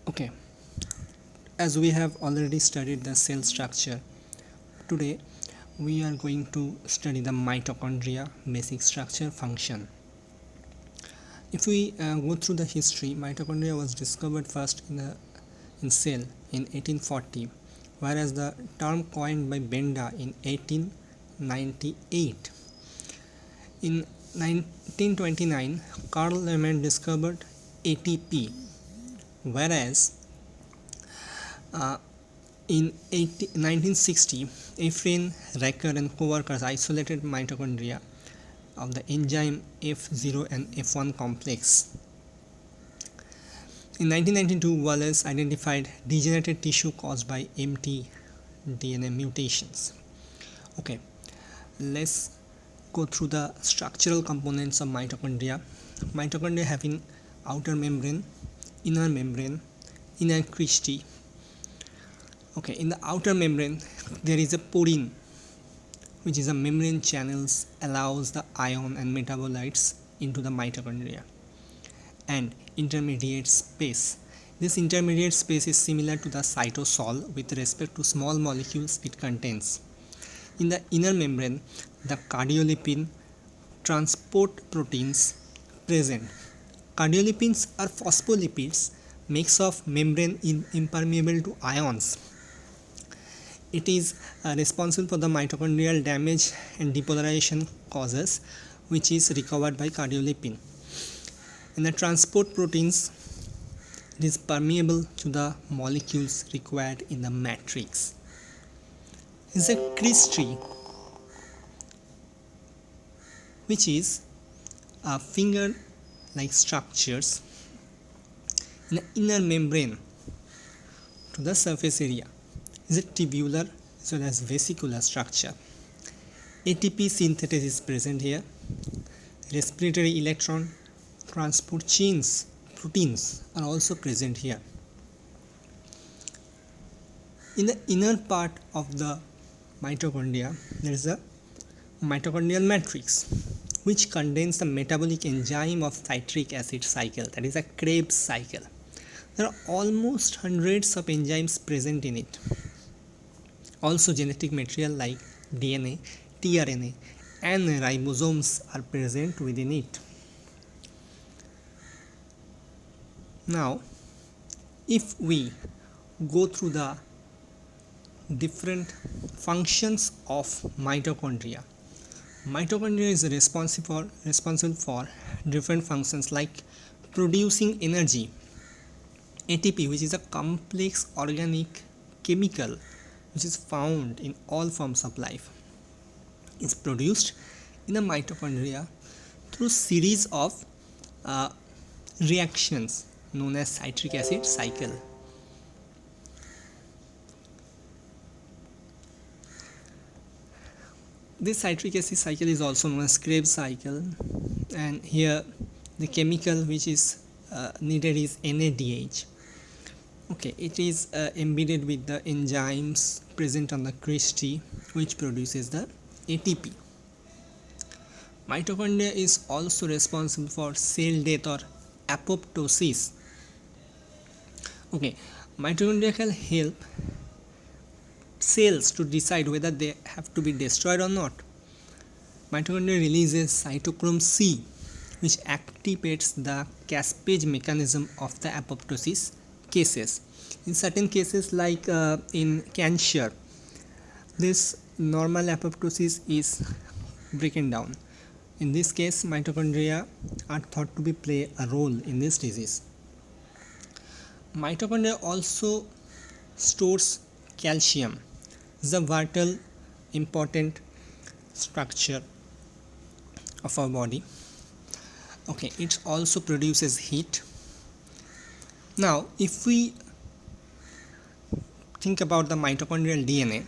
Okay, as we have already studied the cell structure, today we are going to study the mitochondria basic structure function. If we go through the history, mitochondria was discovered first in cell in 1840, whereas the term coined by Benda in 1898. In 1929, Carl Lehmann discovered ATP, whereas in 1960, Ephraim Recker and co-workers isolated mitochondria of the enzyme F0 and F1 complex. In 1992, Wallace identified degenerated tissue caused by mtDNA mutations. Okay, let's go through the structural components of mitochondria. Mitochondria having outer membrane, inner cristae. Okay, in the outer membrane there is a porine, which is a membrane channels allows the ion and metabolites into the mitochondria, and intermediate space. This intermediate space is similar to the cytosol with respect to small molecules it contains. In the inner membrane, the cardiolipin transport proteins present. Cardiolipins are phospholipids mix of membrane impermeable to ions. It is responsible for the mitochondrial damage and depolarization causes, which is recovered by cardiolipin. In the transport proteins, it is permeable to the molecules required in the matrix. Is a cristae, which is a finger-like structures in the inner membrane to the surface area. Is a tubular as well as vesicular structure. ATP synthesis is present here. Respiratory electron transport chains, proteins are also present here. In the inner part of the mitochondria, there is a mitochondrial matrix, which contains the metabolic enzyme of citric acid cycle, that is a Krebs cycle. There are almost hundreds of enzymes present in it. Also, genetic material like DNA, tRNA, and ribosomes are present within it. Now, if we go through the different functions of mitochondria, mitochondria is responsible for different functions like producing energy. ATP, which is a complex organic chemical which is found in all forms of life, is produced in the mitochondria through series of reactions known as citric acid cycle. This citric acid cycle is also known as Krebs cycle, and here the chemical which is needed is NADH. Okay, it is embedded with the enzymes present on the cristae, which produces the ATP. Mitochondria is also responsible for cell death or apoptosis. Okay, mitochondria can help cells to decide whether they have to be destroyed or not. Mitochondria releases cytochrome C, which activates the caspase mechanism of the apoptosis cases. In certain cases, like in cancer, this normal apoptosis is broken down. In this case, mitochondria are thought to play a role in this disease. Mitochondria also stores calcium. It's a vital important structure of our body. Okay, it also produces heat. Now, if we think about the mitochondrial DNA,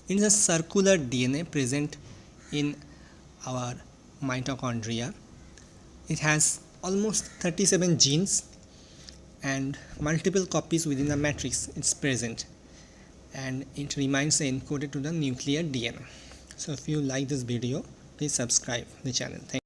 it is a circular DNA present in our mitochondria. It has almost 37 genes and multiple copies within the matrix is present, and it remains encoded to the nuclear DNA. So if you like this video, please subscribe the channel. Thank you.